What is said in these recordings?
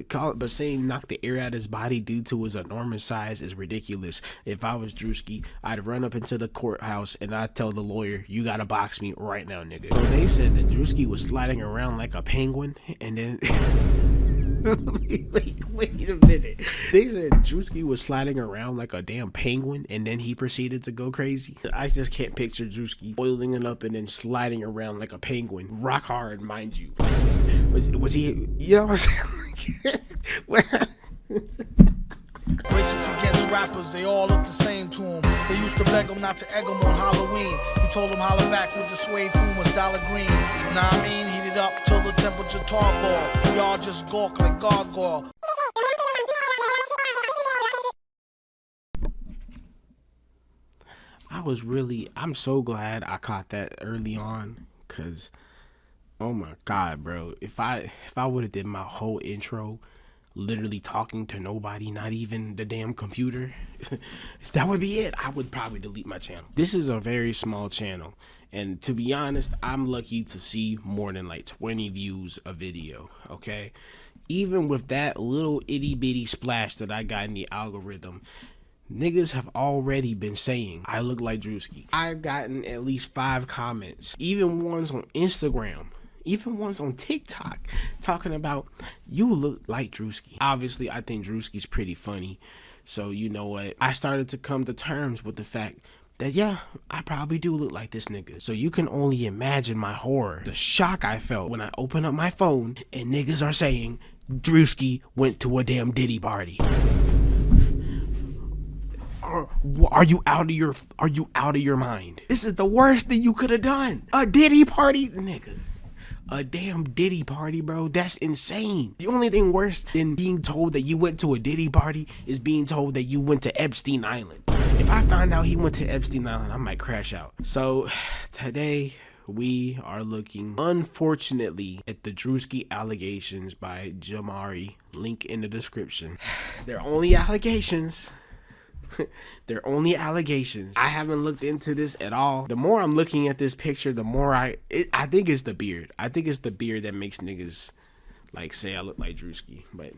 but saying knock the air out of his body due to his enormous size is ridiculous. If I was Druski, I'd run up into the courthouse and I'd tell the lawyer, you gotta box me right now, nigga. So they said that Druski was sliding around like a penguin, and then wait a minute. They said Druski was sliding around like a damn penguin, and then he proceeded to go crazy. I just can't picture Druski oiling it up and then sliding around like a penguin, rock hard, mind you. Was he? You know what I'm saying? Racist against rappers, they all look the same to him. They used to beg him not to egg him on Halloween. He told him holler back with the suede Pumas, dollar green. Nah, I mean, heated up till the temperature tarball. Y'all just gawk like gargoyle. I'm so glad I caught that early on, cause oh my god, bro, if I would have did my whole intro literally talking to nobody, not even the damn computer, that would be it. I would probably delete my channel. This is a very small channel, and to be honest, I'm lucky to see more than like 20 views a video, okay? Even with that little itty bitty splash that I got in the algorithm, niggas have already been saying I look like Druski. I've gotten at least 5 comments, even ones on Instagram, even ones on TikTok, talking about you look like Druski. Obviously, I think Druski's pretty funny, so you know what? I started to come to terms with the fact that yeah, I probably do look like this nigga. So you can only imagine my horror, the shock I felt when I opened up my phone and niggas are saying Druski went to a damn Diddy party. Are you out of your mind? This is the worst thing you could have done. A Diddy party, nigga. A damn Diddy party, bro. That's insane. The only thing worse than being told that you went to a Diddy party is being told that you went to Epstein Island. If I found out he went to Epstein Island, I might crash out. So today we are looking, unfortunately, at the Druski allegations by Jamari. Link in the description. They're only allegations. They're only allegations. I haven't looked into this at all. The more I'm looking at this picture, the more I think it's the beard. I think it's the beard that makes niggas like say I look like Druski. But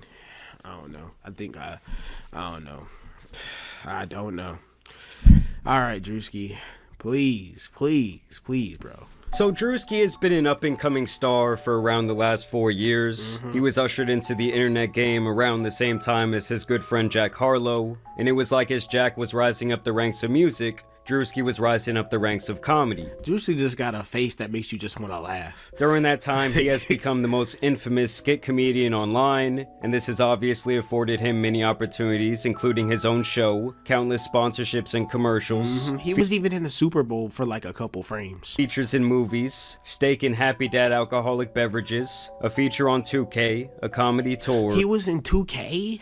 I don't know. I don't know. I don't know. All right, Druski, please, bro. So Druski has been an up-and-coming star for around the last 4 years. He was ushered into the internet game around the same time as his good friend Jack Harlow, and it was like as Jack was rising up the ranks of music, Druski was rising up the ranks of comedy. Druski just got a face that makes you just want to laugh. During that time, he has become the most infamous skit comedian online, and this has obviously afforded him many opportunities, including his own show, countless sponsorships and commercials. He was even in the Super Bowl for like a couple frames. Features in movies, steak and Happy Dad alcoholic beverages, a feature on 2K, a comedy tour. He was in 2K?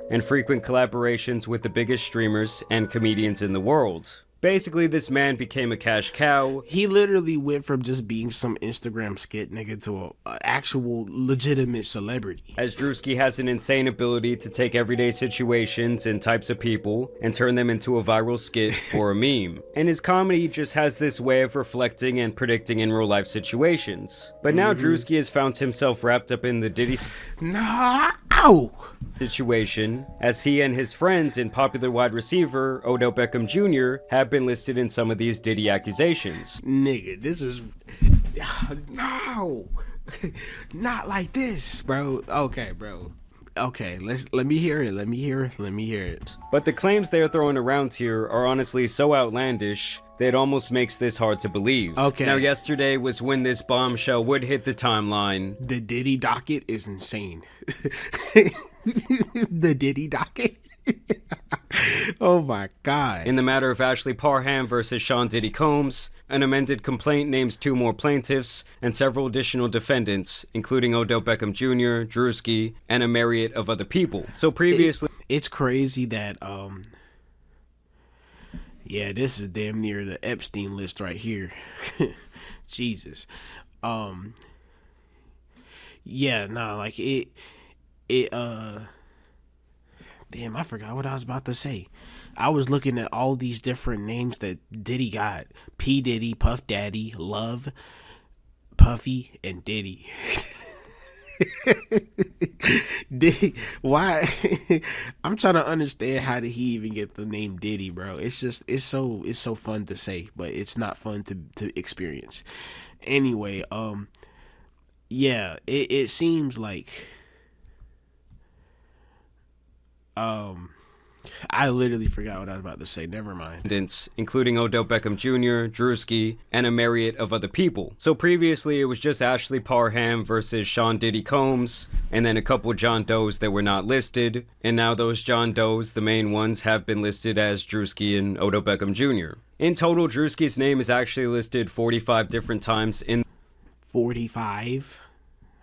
And frequent collaborations with the biggest streamers and comedians in the world. Basically, this man became a cash cow. He literally went from just being some Instagram skit nigga to a actual legitimate celebrity. As Druski has an insane ability to take everyday situations and types of people and turn them into a viral skit or a meme. And his comedy just has this way of reflecting and predicting in real life situations. But now Druski has found himself wrapped up in the Diddy situation, as he and his friend and popular wide receiver Odell Beckham Jr. have been listed in some of these Diddy accusations. Nigga, this is no, not like this, bro. Okay, bro. Okay, let me hear it. But the claims they are throwing around here are honestly so outlandish that it almost makes this hard to believe. Okay. Now, yesterday was when this bombshell would hit the timeline. The Diddy docket is insane. The Diddy docket. Oh my god. In the matter of Ashley Parham versus Sean Diddy Combs, an amended complaint names 2 more plaintiffs and several additional defendants, including Odell Beckham Jr., Druski, and a myriad of other people. So previously... It's crazy that, yeah, this is damn near the Epstein list right here. Jesus. Yeah, nah, like damn, I forgot what I was about to say. I was looking at all these different names that Diddy got. P. Diddy, Puff Daddy, Love, Puffy, and Diddy. Why? I'm trying to understand how did he even get the name Diddy, bro. It's so fun to say, but it's not fun to experience. Anyway, yeah, it seems like um I literally forgot what I was about to say. Never mind. Defendants, including Odell Beckham Jr., Druski, and a myriad of other people. So previously it was just Ashley Parham versus Sean Diddy Combs, and then a couple John Does that were not listed, and now those John Does, the main ones, have been listed as Druski and Odell Beckham Jr. In total, Druski's name is actually listed 45 different times in 45?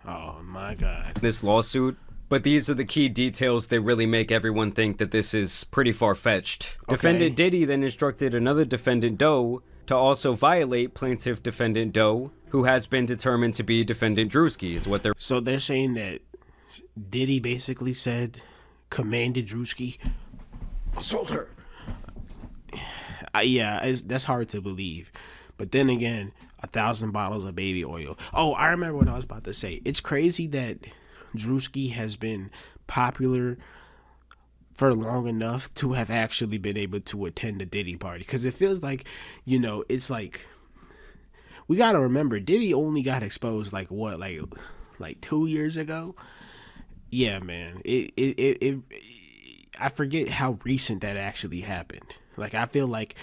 Oh my god. this lawsuit. But these are the key details that really make everyone think that this is pretty far-fetched. Okay. Defendant Diddy then instructed another defendant Doe to also violate plaintiff defendant Doe, who has been determined to be defendant Druski, is what they're... So they're saying that Diddy basically commanded Druski, assault her. Yeah, that's hard to believe. But then again, 1,000 bottles of baby oil. Oh, I remember what I was about to say. It's crazy that Druski has been popular for long enough to have actually been able to attend the Diddy party. Because it feels like, it's like, we got to remember, Diddy only got exposed like 2 years ago? Yeah, man. I forget how recent that actually happened. Like, I feel like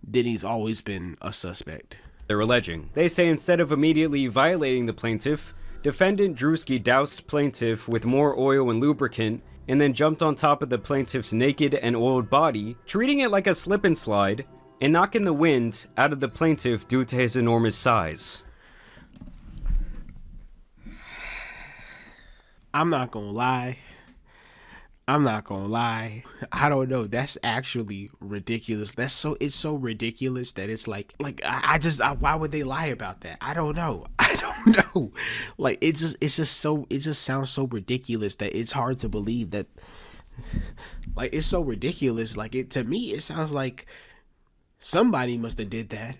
Diddy's always been a suspect. They're alleging. They say instead of immediately violating the plaintiff, defendant Druski doused plaintiff with more oil and lubricant and then jumped on top of the plaintiff's naked and oiled body, treating it like a slip and slide, and knocking the wind out of the plaintiff due to his enormous size. I'm not gonna lie. I don't know. That's actually ridiculous. It's so ridiculous that it's like why would they lie about that? I don't know. Like it just sounds so ridiculous that it's hard to believe that. Like it's so ridiculous. Like to me it sounds like somebody must have did that.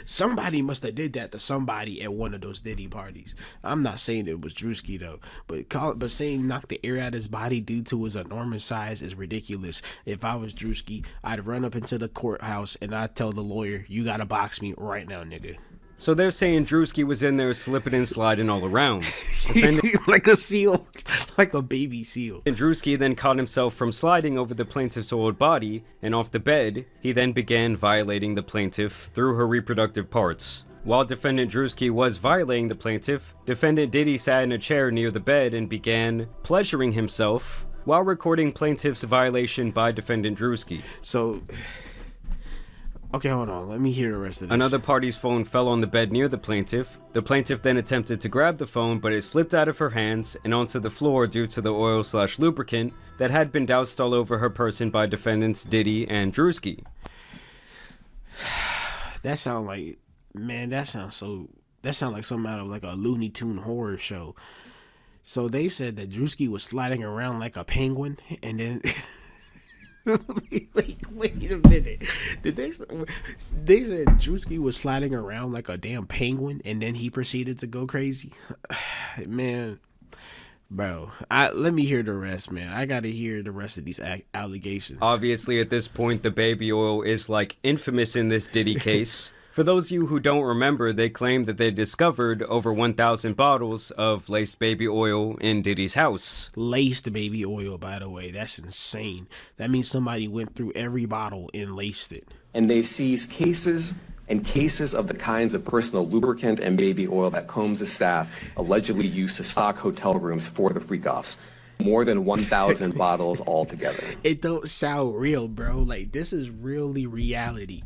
Somebody must have did that to somebody at one of those Diddy parties. I'm not saying it was Druski though, but saying knock the air out of his body due to his enormous size is ridiculous. If I was Druski, I'd run up into the courthouse and I'd tell the lawyer, "You gotta box me right now, nigga." So they're saying Druski was in there slipping and sliding all around. Like a seal, like a baby seal. And Druski then caught himself from sliding over the plaintiff's oiled body, and off the bed, he then began violating the plaintiff through her reproductive parts. While defendant Druski was violating the plaintiff, defendant Diddy sat in a chair near the bed and began pleasuring himself while recording plaintiff's violation by defendant Druski. So... okay, hold on. Let me hear the rest of this. Another party's phone fell on the bed near the plaintiff. The plaintiff then attempted to grab the phone, but it slipped out of her hands and onto the floor due to the oil/lubricant that had been doused all over her person by defendants Diddy and Druski. That sounds like something out of like a Looney Tune horror show. So they said that Druski was sliding around like a penguin, and then... wait a minute. They said Druski was sliding around like a damn penguin and then he proceeded to go crazy? Man, bro, let me hear the rest, man. I gotta hear the rest of these allegations. Obviously, at this point, the baby oil is like infamous in this Diddy case. For those of you who don't remember, they claim that they discovered over 1,000 bottles of laced baby oil in Diddy's house. Laced baby oil, by the way. That's insane. That means somebody went through every bottle and laced it. And they seized cases and cases of the kinds of personal lubricant and baby oil that Combs' staff allegedly used to stock hotel rooms for the freak-offs. More than 1,000 bottles altogether. It don't sound real, bro. Like, this is really reality.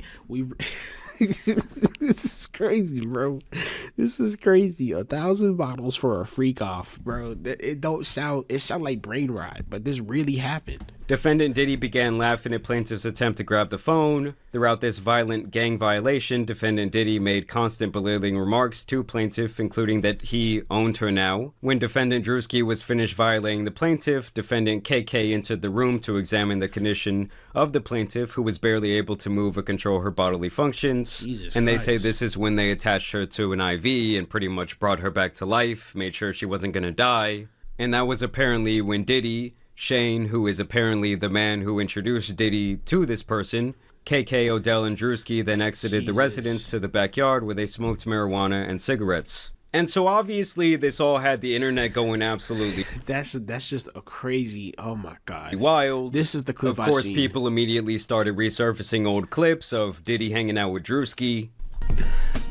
This is crazy, bro. This is crazy. 1,000 bottles for a freak off, bro. It sound like brain rot, but this really happened. Defendant Diddy began laughing at plaintiff's attempt to grab the phone. Throughout this violent gang violation, defendant Diddy made constant belittling remarks to plaintiff, including that he owned her now. When defendant Druski was finished violating the plaintiff, defendant KK entered the room to examine the condition of the plaintiff, who was barely able to move or control her bodily functions. Jesus and they Christ. say this is when they attached her to an IV and pretty much brought her back to life, made sure she wasn't going to die. And that was apparently when Diddy, Shane, who is apparently the man who introduced Diddy to this person, KK, Odell, and Druski then exited the residence to the backyard where they smoked marijuana and cigarettes. And so obviously this all had the internet going absolutely That's just a crazy. Oh my God. wild. This is the clip Of I course, seen. people immediately started resurfacing old clips of Diddy hanging out with Druski.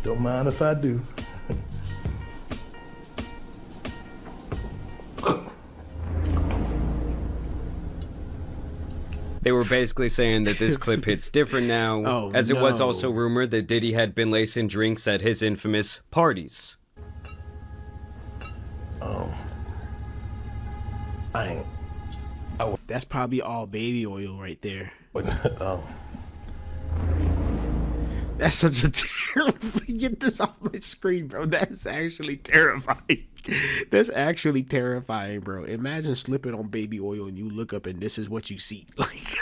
Don't mind if I do. They were basically saying that this clip hits different now, Oh, as it was no. also rumored that Diddy had been lacing drinks at his infamous parties. I ain't. That's probably all baby oil right there. Oh. That's such a terrible. Get this off my screen, bro. That's actually terrifying. That's actually terrifying, bro. Imagine slipping on baby oil and you look up and this is what you see. Like,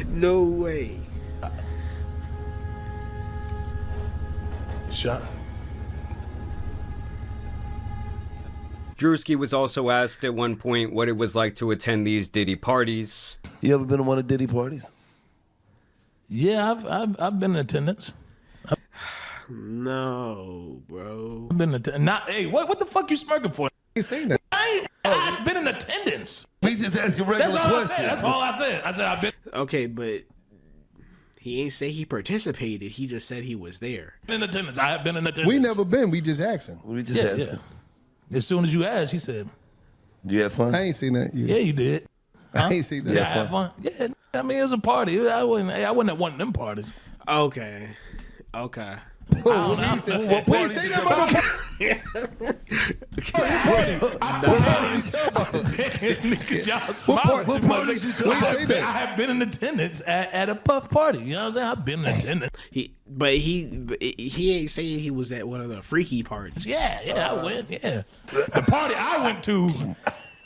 no way. Shot. Druski was also asked at one point what it was like to attend these Diddy parties. You ever been to one of Diddy parties? Yeah, I've been in attendance. No, bro. I've been in attendance. Not, hey, what the fuck you smirking for? ain't saying that. I've been in attendance. We just asking regular That's all I questions. said. That's all I said. I said I've been Okay, but he ain't say he participated. He just said he was there. in attendance. I have been in attendance. We never been. We just asking. We just Yeah, asking. yeah. As soon as you asked, he said, Do you have fun? I ain't seen that. "Yeah, you did." I ain't seen that. Yeah, I had fun. Yeah, I mean it was a party. I wasn't at one of them parties. Okay. What he said. What We party ain't say did that you Y'all smiling what too party much. did you talk about? I have been in attendance at a puff party. You know what I'm saying? I've been in attendance. He ain't saying he was at one of the freaky parties. Yeah, I went. Yeah, the party I went to,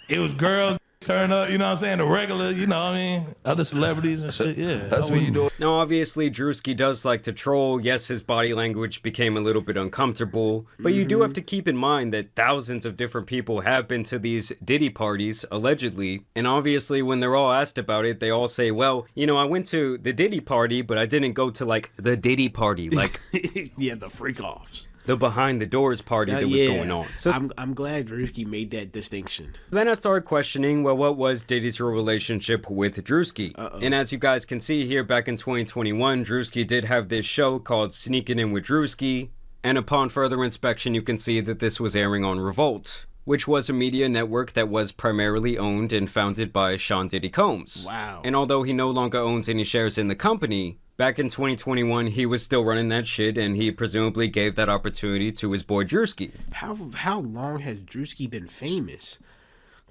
it was girls turn up. You know what I'm saying? The regular, you know what I mean? Other celebrities and shit. Yeah, That's when you know. Now, obviously, Druski does like to troll. Yes, his body language became a little bit uncomfortable, but you do have to keep in mind that thousands of different people have been to these Diddy parties, allegedly, and obviously, when they're all asked about it, they all say, well, you know, I went to the Diddy party, but I didn't go to, like, the Diddy party, like Yeah, the freak offs. the behind-the-doors party that was going on. So I'm glad Druski made that distinction. then I started questioning, well, what was Diddy's real relationship with Druski? And as you guys can see here, back in 2021, Druski did have this show called Sneaking In with Druski, and upon further inspection, you can see that this was airing on Revolt, which was a media network that was primarily owned and founded by Sean Diddy Combs. Wow. And although he no longer owns any shares in the company, back in 2021, he was still running that shit, and he presumably gave that opportunity to his boy Druski. How long has Druski been famous?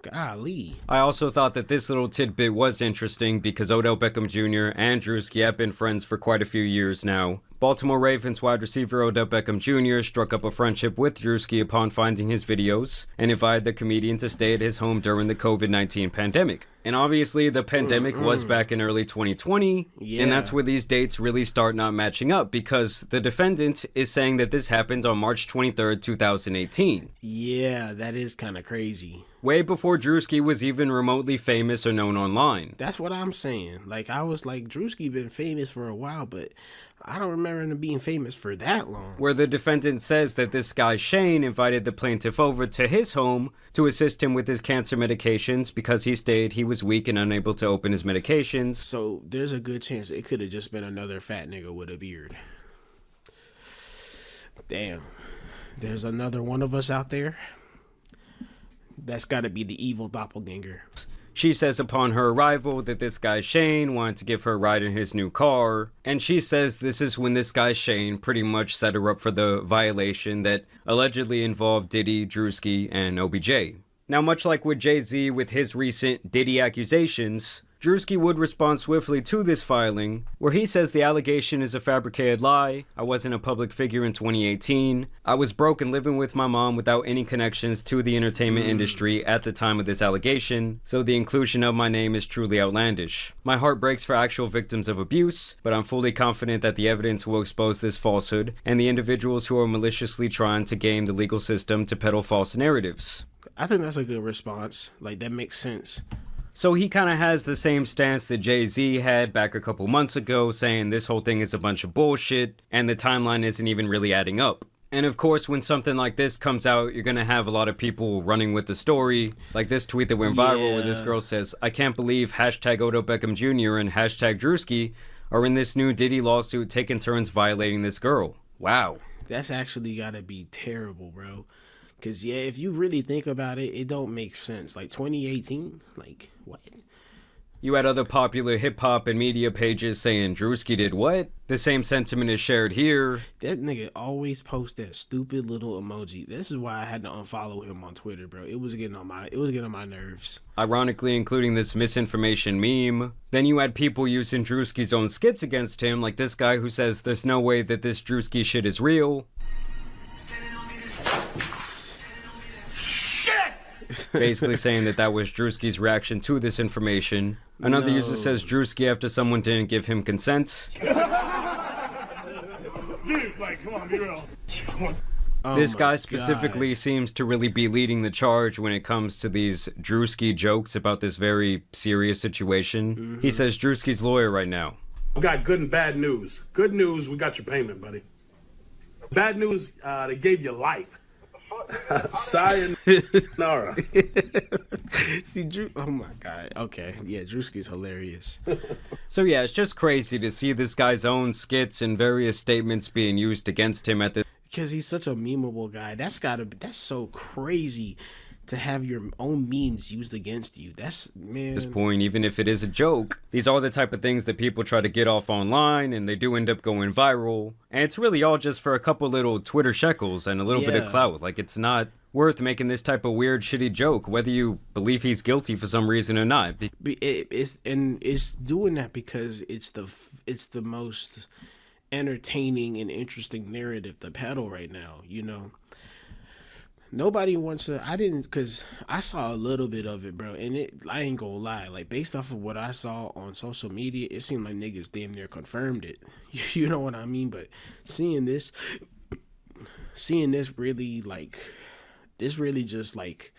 Golly. I also thought that this little tidbit was interesting because Odell Beckham Jr. and Druski have been friends for quite a few years now. Baltimore Ravens wide receiver Odell Beckham Jr. struck up a friendship with Druski upon finding his videos and invited the comedian to stay at his home during the COVID-19 pandemic. And obviously, the pandemic was back in early 2020, and that's where these dates really start not matching up because the defendant is saying that this happened on March 23rd, 2018. Yeah, that is kind of crazy. Way before Druski was even remotely famous or known online. That's what I'm saying. Like, I was like, Druski been famous for a while, but I don't remember him being famous for that long. Where the defendant says that this guy Shane invited the plaintiff over to his home to assist him with his cancer medications because he stated he was weak and unable to open his medications. So there's a good chance it could have just been another fat nigga with a beard. Damn. There's another one of us out there. That's got to be the evil doppelganger. She says upon her arrival that this guy Shane wanted to give her a ride in his new car, and she says this is when this guy Shane pretty much set her up for the violation that allegedly involved Diddy, Druski, and OBJ. Now, much like with Jay-Z with his recent Diddy accusations, Druski would respond swiftly to this filing, where he says the allegation is a fabricated lie. I wasn't a public figure in 2018. I was broke and living with my mom without any connections to the entertainment industry at the time of this allegation, so the inclusion of my name is truly outlandish. My heart breaks for actual victims of abuse, but I'm fully confident that the evidence will expose this falsehood and the individuals who are maliciously trying to game the legal system to peddle false narratives. I think that's a good response. Like, that makes sense. So he kind of has the same stance that Jay-Z had back a couple months ago, saying this whole thing is a bunch of bullshit and the timeline isn't even really adding up. And of course, when something like this comes out, you're going to have a lot of people running with the story. Like this tweet that went viral where this girl says, I can't believe hashtag Odo Beckham Jr. and hashtag Druski are in this new Diddy lawsuit taking turns violating this girl. Wow. That's actually got to be terrible, bro. Because, yeah, if you really think about it, it don't make sense. Like, 2018? Like, what? You had other popular hip-hop and media pages saying Druski did what? The same sentiment is shared here. That nigga always post that stupid little emoji. This is why I had to unfollow him on Twitter, bro. It was getting on my nerves. Ironically, including this misinformation meme. Then you had people using Druski's own skits against him, like this guy who says there's no way that this Druski shit is real. Basically saying that was Druski's reaction to this information. Another user says Druski after someone didn't give him consent. Dude, like, come on, be real. This guy specifically seems to really be leading the charge when it comes to these Druski jokes about this very serious situation. He says Druski's lawyer right now. We got good and bad news. Good news, we got your payment, buddy. Bad news, they gave you life. Sayonara. See, Drew. Oh my god. Okay, yeah, Druski's hilarious. So yeah, it's just crazy to see this guy's own skits and various statements being used against him at this. Because he's such a memeable guy. That's so crazy to have your own memes used against you. That's, man. This point, even if it is a joke, these are the type of things that people try to get off online, and they do end up going viral. And it's really all just for a couple little Twitter shekels and a little bit of clout. Like, it's not worth making this type of weird, shitty joke, whether you believe he's guilty for some reason or not. It's doing that because it's the most entertaining and interesting narrative to peddle right now, you know. Nobody wants to. Because I saw a little bit of it, bro, and I ain't gonna lie. Like, based off of what I saw on social media, it seemed like niggas damn near confirmed it. You know what I mean? But seeing this really, like, this really just, like,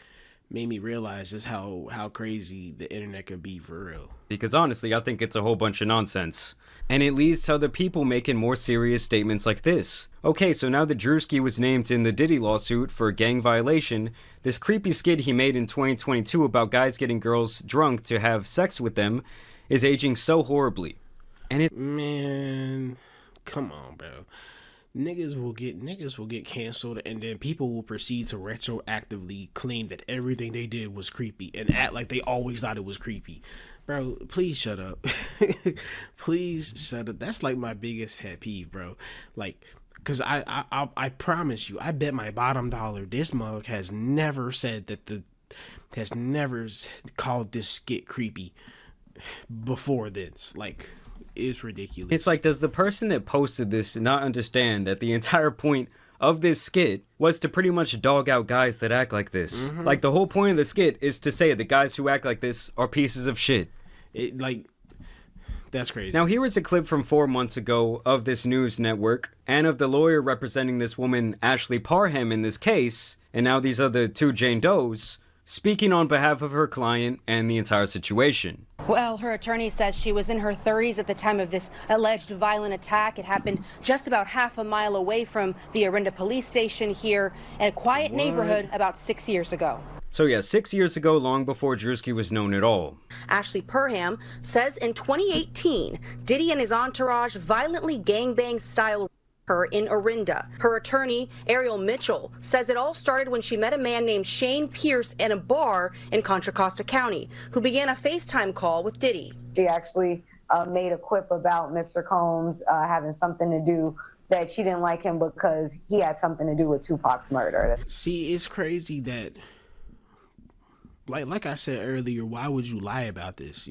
made me realize just how crazy the internet can be for real. Because honestly, I think it's a whole bunch of nonsense. And it leads to other people making more serious statements like this. Okay, so now that Druski was named in the Diddy lawsuit for a gang violation, this creepy skit he made in 2022 about guys getting girls drunk to have sex with them is aging so horribly. And Man, come on, bro. Niggas will get canceled, and then people will proceed to retroactively claim that everything they did was creepy and act like they always thought it was creepy. Bro, please shut up. Please shut up. That's like my biggest pet peeve, bro. Like, because I promise you, I bet my bottom dollar this mug has never said has never called this skit creepy before this. Like, it's ridiculous. It's like, does the person that posted this not understand that the entire point of this skit was to pretty much dog out guys that act like this? Like, the whole point of the skit is to say that guys who act like this are pieces of shit. That's crazy. Now, here is a clip from 4 months ago of this news network and of the lawyer representing this woman, Ashley Parham, in this case, and now these other two Jane Does, speaking on behalf of her client and the entire situation. Well, her attorney says she was in her 30s at the time of this alleged violent attack. It happened just about half a mile away from the Orinda police station here in a quiet neighborhood about 6 years ago. So yeah, 6 years ago, long before Druski was known at all. Ashley Parham says in 2018, Diddy and his entourage violently gangbang style her in Orinda. Her attorney, Ariel Mitchell, says it all started when she met a man named Shane Pierce in a bar in Contra Costa County, who began a FaceTime call with Diddy. She actually made a quip about Mr. Combs having something to do, that she didn't like him because he had something to do with Tupac's murder. See, it's crazy that like I said earlier, why would you lie about this?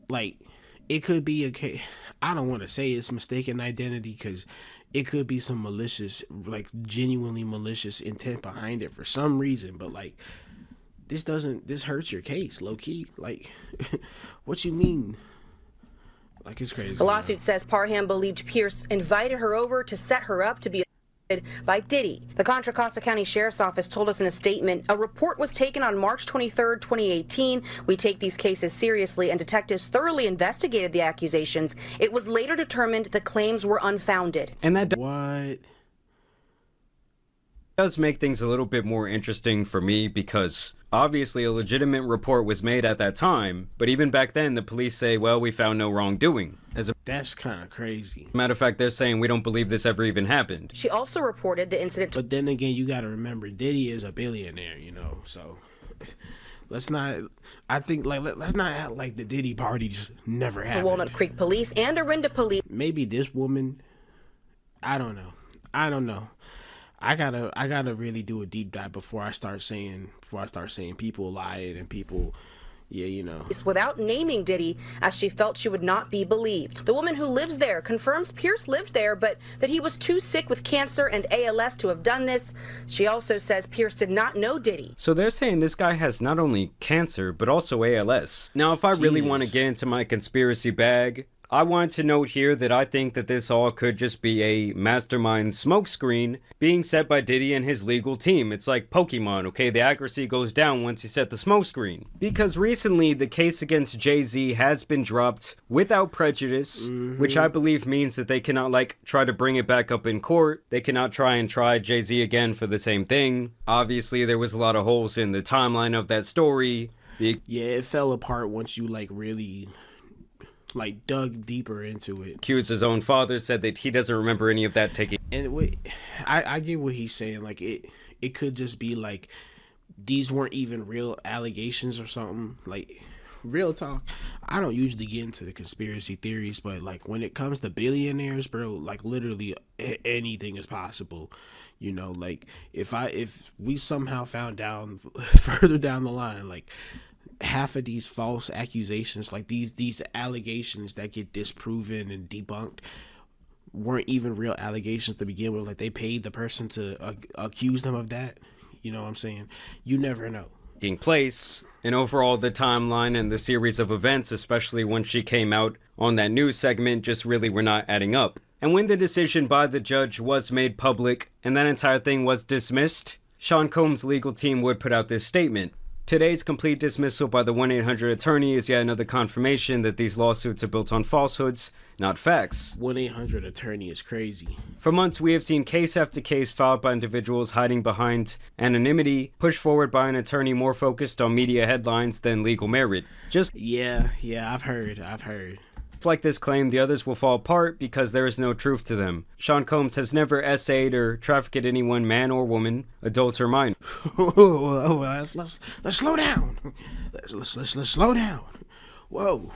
Like, it could be a case. I don't want to say it's mistaken identity, because it could be some malicious, like genuinely malicious intent behind it for some reason. But like, this hurts your case, low key. Like, what you mean? Like, it's crazy. The lawsuit says Parham believed Pierce invited her over to set her up to be by Diddy. The Contra Costa County Sheriff's Office told us in a statement, a report was taken on March 23, 2018. We take these cases seriously, and detectives thoroughly investigated the accusations. It was later determined the claims were unfounded. And that What? does make things a little bit more interesting for me, because obviously a legitimate report was made at that time, but even back then the police say, well, we found no wrongdoing. That's kind of crazy. Matter of fact, they're saying we don't believe this ever even happened. She also reported the incident. But then again, you got to remember, Diddy is a billionaire, so let's not. I think let's not act like the Diddy party just never happened. Walnut Creek Police and Orinda Police. Maybe this woman. I don't know. I gotta really do a deep dive before I start saying people lying and people, Without naming Diddy, as she felt she would not be believed. The woman who lives there confirms Pierce lived there, but that he was too sick with cancer and ALS to have done this. She also says Pierce did not know Diddy. So they're saying this guy has not only cancer, but also ALS. Now, if I really want to get into my conspiracy bag, I want to note here that I think that this all could just be a mastermind smokescreen being set by Diddy and his legal team. It's like Pokemon, okay? The accuracy goes down once you set the smokescreen. Because recently, the case against Jay-Z has been dropped without prejudice, which I believe means that they cannot, try to bring it back up in court. They cannot try Jay-Z again for the same thing. Obviously, there was a lot of holes in the timeline of that story. Yeah, it fell apart once you, really dug deeper into it. Accuser's own father said that he doesn't remember any of that taking. And I get what he's saying. It could just be these weren't even real allegations or something. Real talk. I don't usually get into the conspiracy theories, but when it comes to billionaires, bro, literally anything is possible. If we somehow found down further down the line, half of these false accusations, these allegations that get disproven and debunked, weren't even real allegations to begin with. They paid the person to accuse them of that. You know what I'm saying? You never know. Taking place, and overall the timeline and the series of events, especially when she came out on that news segment, just really were not adding up. And when the decision by the judge was made public and that entire thing was dismissed, Sean Combs' legal team would put out this statement. Today's complete dismissal by the 1-800 attorney is yet another confirmation that these lawsuits are built on falsehoods, not facts. 1-800 attorney is crazy. For months, we have seen case after case filed by individuals hiding behind anonymity, pushed forward by an attorney more focused on media headlines than legal merit. Yeah, I've heard. Like this claim, the others will fall apart because there is no truth to them. Sean Combs has never essayed or trafficked anyone, man or woman, adult or minor. Let's slow down. Let's slow down. Whoa.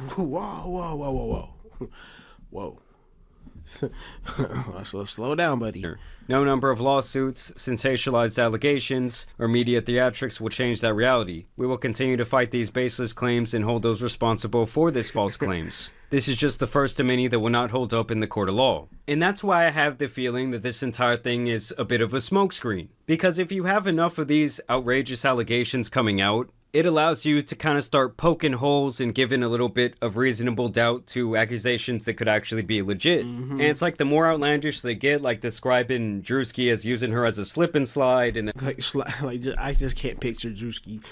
Let's slow down, buddy. No number of lawsuits, sensationalized allegations, or media theatrics will change that reality. We will continue to fight these baseless claims and hold those responsible for these false claims. This is just the first of many that will not hold up in the court of law. And that's why I have the feeling that this entire thing is a bit of a smokescreen. Because if you have enough of these outrageous allegations coming out, it allows you to kind of start poking holes and giving a little bit of reasonable doubt to accusations that could actually be legit. And it's the more outlandish they get, describing Druski as using her as a slip and slide, and I just can't picture Druski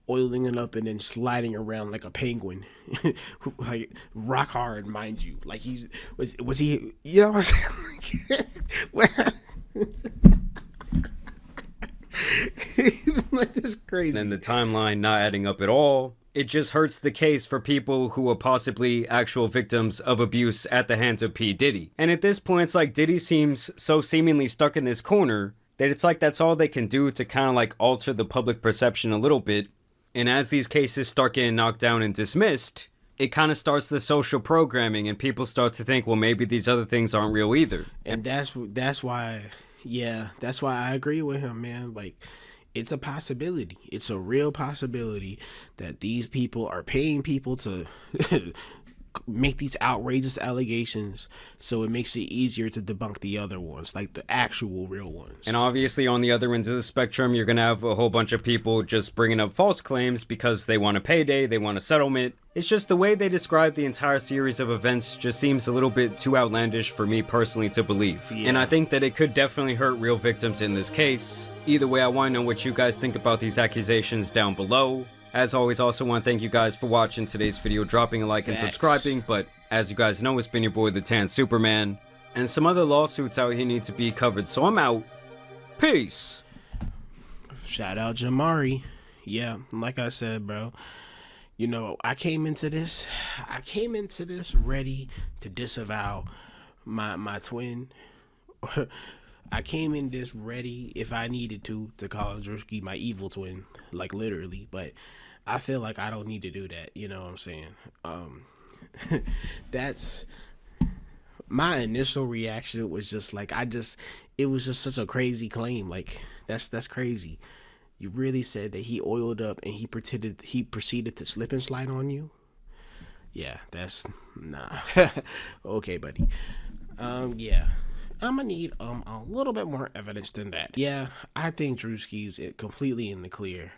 oiling it up and then sliding around like a penguin, rock hard, mind you. Was he? You know what I'm saying? It's crazy. And the timeline not adding up at all. It just hurts the case for people who are possibly actual victims of abuse at the hands of P. Diddy. And at this point, it's Diddy seems so seemingly stuck in this corner that it's that's all they can do to kind of alter the public perception a little bit. And as these cases start getting knocked down and dismissed, it kind of starts the social programming and people start to think, well, maybe these other things aren't real either. And that's why I agree with him, man. it's a possibility. It's a real possibility that these people are paying people to make these outrageous allegations, so it makes it easier to debunk the other ones, like the actual real ones. And obviously on the other end of the spectrum, you're gonna have a whole bunch of people just bringing up false claims because they want a payday, they want a settlement. It's just the way they describe the entire series of events just seems a little bit too outlandish for me personally to believe. Yeah. And I think that it could definitely hurt real victims in this case. Either way, I want to know what you guys think about these accusations down below. As always, also want to thank you guys for watching today's video, dropping a like and subscribing. But as you guys know, it's been your boy, the Tan Superman. And some other lawsuits out here need to be covered, so I'm out. Peace. Shout out Jamari. Yeah, like I said, bro. You know, I came into this ready to disavow my twin. I came in this ready, if I needed to call Druski my evil twin, like literally, but I feel like I don't need to do that, you know what I'm saying? That's my initial reaction was just like, it was just such a crazy claim. Like, that's crazy. You really said that he oiled up and he proceeded to slip and slide on you? Yeah, that's, nah. Okay, buddy. Yeah. I'm gonna need a little bit more evidence than that. Yeah, I think Druski's completely in the clear.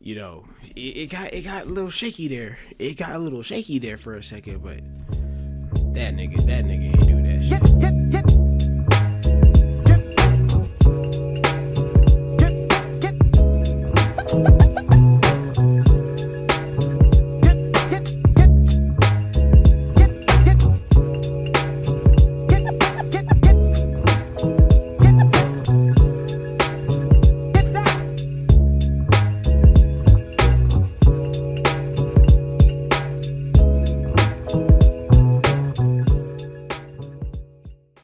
You know, it got a little shaky there. It got a little shaky there for a second, but that nigga ain't do that shit.